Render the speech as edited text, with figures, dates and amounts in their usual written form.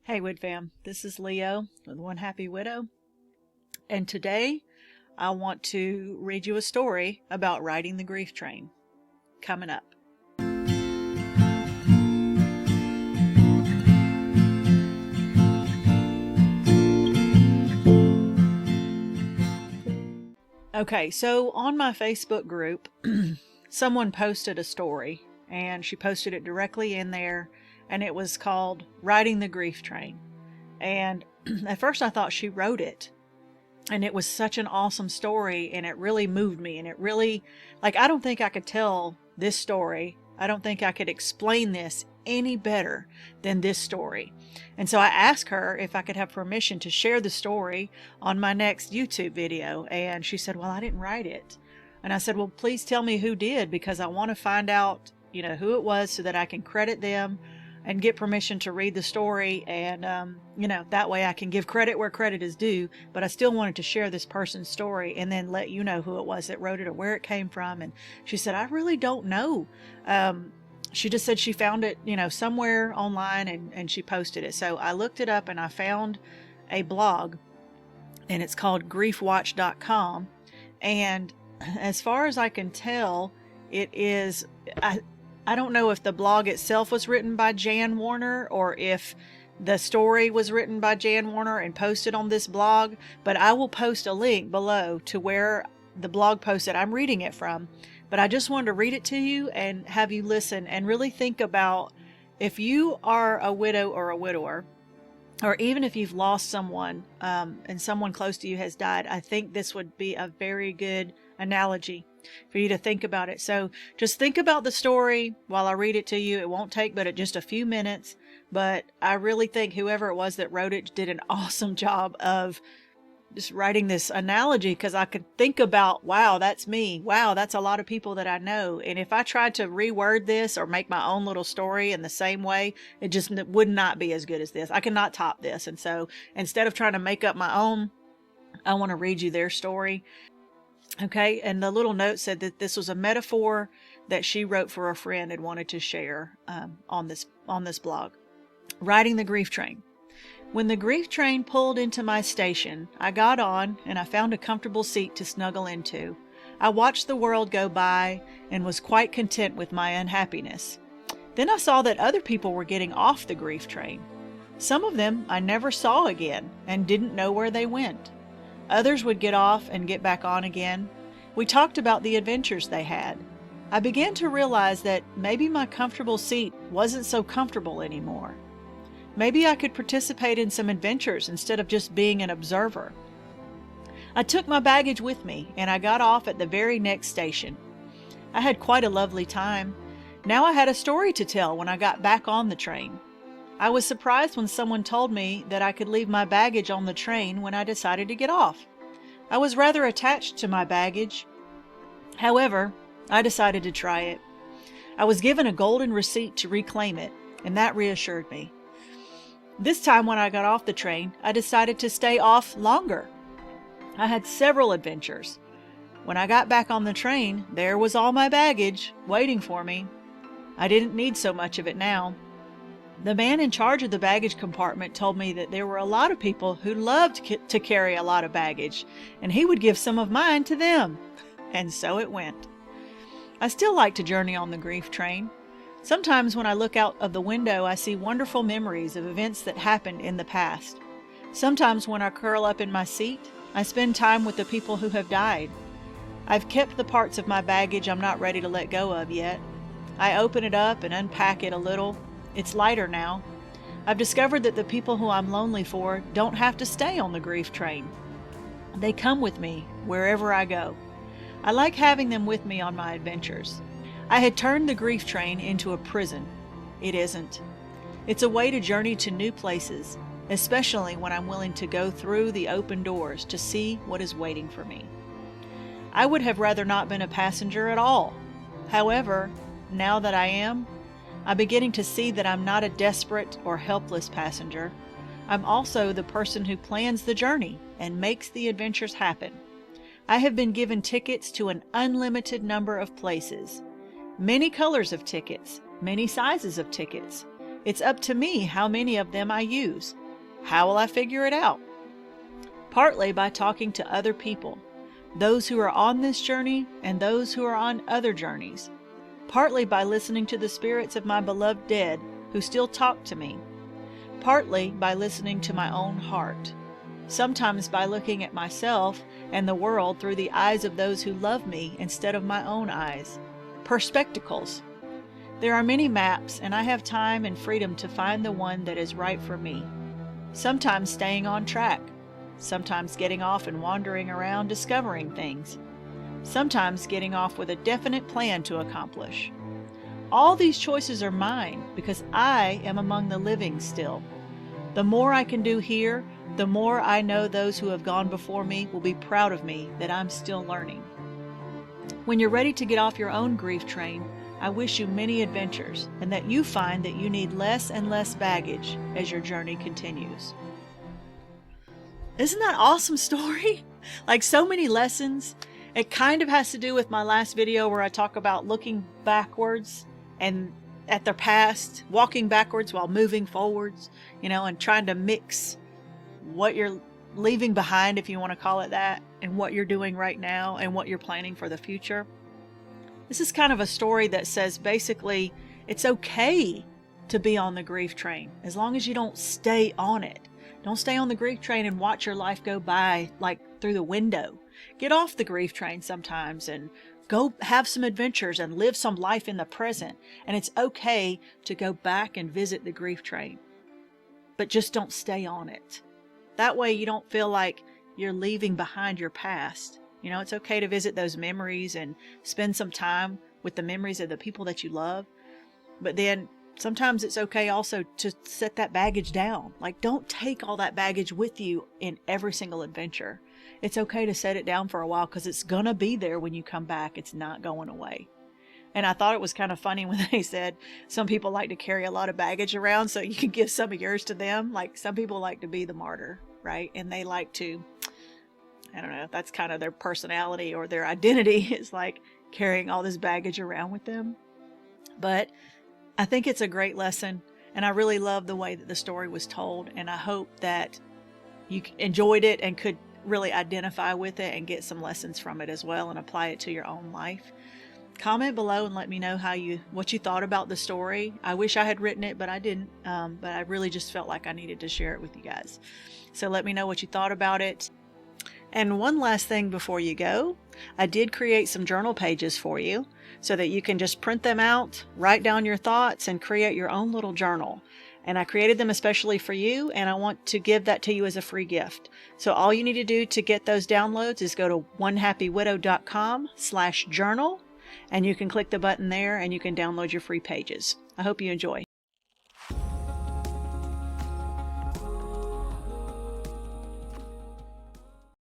Hey Wood Fam, this is Leo with One Happy Widow, and today I want to read you a story about riding the grief train. Coming up. Okay, so on my Facebook group, someone posted a story, and she posted it directly in there, and it was called Riding the Grief Train. And at first I thought she wrote it, and it was such an awesome story, and it really moved me, and it really, I don't think I could tell this story. I don't think I could explain this any better than this story. And so I asked her if I could have permission to share the story on my next YouTube video, and she said, well, I didn't write it. And I said, well, please tell me who did, because I want to find out, who it was so that I can credit them and get permission to read the story, and that way I can give credit where credit is due. But I still wanted to share this person's story and then let you know who it was that wrote it or where it came from. And she said, I really don't know. She just said she found it somewhere online, and she posted it. So I looked it up and I found a blog, and it's called griefwatch.com. And as far as I can tell, it is I don't know if the blog itself was written by Jan Warner or if the story was written by Jan Warner and posted on this blog, but I will post a link below to where the blog post that I'm reading it from. But I just wanted to read it to you and have you listen and really think about, if you are a widow or a widower, or even if you've lost someone and someone close to you has died, I think this would be a very good analogy for you to think about it. So just think about the story while I read it to you. It won't take but just a few minutes, but I really think whoever it was that wrote it did an awesome job of just writing this analogy, because I could think about, wow, that's me. Wow, that's a lot of people that I know. And if I tried to reword this or make my own little story in the same way, it just would not be as good as this. I cannot top this. And so instead of trying to make up my own, I want to read you their story. Okay, and the little note said that this was a metaphor that she wrote for a friend and wanted to share on this blog. Riding the grief train. When the grief train pulled into my station, I got on and I found a comfortable seat to snuggle into. I watched the world go by and was quite content with my unhappiness. Then I saw that other people were getting off the grief train. Some of them I never saw again and didn't know where they went. Others would get off and get back on again. We talked about the adventures they had. I began to realize that maybe my comfortable seat wasn't so comfortable anymore. Maybe I could participate in some adventures instead of just being an observer. I took my baggage with me and I got off at the very next station. I had quite a lovely time. Now I had a story to tell when I got back on the train. I was surprised when someone told me that I could leave my baggage on the train when I decided to get off. I was rather attached to my baggage. However, I decided to try it. I was given a golden receipt to reclaim it, and that reassured me. This time when I got off the train, I decided to stay off longer. I had several adventures. When I got back on the train, there was all my baggage waiting for me. I didn't need so much of it now. The man in charge of the baggage compartment told me that there were a lot of people who loved to carry a lot of baggage, and he would give some of mine to them. And so it went. I still like to journey on the grief train. Sometimes when I look out of the window, I see wonderful memories of events that happened in the past. Sometimes when I curl up in my seat, I spend time with the people who have died. I've kept the parts of my baggage I'm not ready to let go of yet. I open it up and unpack it a little. It's lighter now. I've discovered that the people who I'm lonely for don't have to stay on the grief train. They come with me wherever I go. I like having them with me on my adventures. I had turned the grief train into a prison. It isn't. It's a way to journey to new places, especially when I'm willing to go through the open doors to see what is waiting for me. I would have rather not been a passenger at all. However, now that I am, I'm beginning to see that I'm not a desperate or helpless passenger. I'm also the person who plans the journey and makes the adventures happen. I have been given tickets to an unlimited number of places. Many colors of tickets, many sizes of tickets. It's up to me how many of them I use. How will I figure it out? Partly by talking to other people, those who are on this journey and those who are on other journeys. Partly by listening to the spirits of my beloved dead who still talk to me. Partly by listening to my own heart. Sometimes by looking at myself and the world through the eyes of those who love me instead of my own eyes. Perspectacles. There are many maps, and I have time and freedom to find the one that is right for me. Sometimes staying on track. Sometimes getting off and wandering around discovering things. Sometimes getting off with a definite plan to accomplish. All these choices are mine because I am among the living still. The more I can do here, the more I know those who have gone before me will be proud of me that I'm still learning. When you're ready to get off your own grief train, I wish you many adventures and that you find that you need less and less baggage as your journey continues. Isn't that an awesome story? Like so many lessons. It kind of has to do with my last video where I talk about looking backwards and at their past, walking backwards while moving forwards, and trying to mix what you're leaving behind, if you want to call it that, and what you're doing right now and what you're planning for the future. This is kind of a story that says basically it's okay to be on the grief train as long as you don't stay on it. Don't stay on the grief train and watch your life go by like through the window. Get off the grief train sometimes and go have some adventures and live some life in the present. And it's okay to go back and visit the grief train, but just don't stay on it. That way you don't feel like you're leaving behind your past. It's okay to visit those memories and spend some time with the memories of the people that you love. But then sometimes it's okay also to set that baggage down. Like, don't take all that baggage with you in every single adventure. It's okay to set it down for a while because it's going to be there when you come back. It's not going away. And I thought it was kind of funny when they said some people like to carry a lot of baggage around so you can give some of yours to them. Like, some people like to be the martyr, right? And they like to, I don't know, that's kind of their personality or their identity is like carrying all this baggage around with them. But I think it's a great lesson, and I really love the way that the story was told, and I hope that you enjoyed it and could really identify with it and get some lessons from it as well and apply it to your own life. Comment below and let me know what you thought about the story. I wish I had written it, but I didn't. But I really just felt like I needed to share it with you guys. So let me know what you thought about it. And one last thing before you go, I did create some journal pages for you so that you can just print them out, write down your thoughts, and create your own little journal. And I created them especially for you, and I want to give that to you as a free gift. So all you need to do to get those downloads is go to onehappywidow.com/journal, and you can click the button there and you can download your free pages. I hope you enjoy.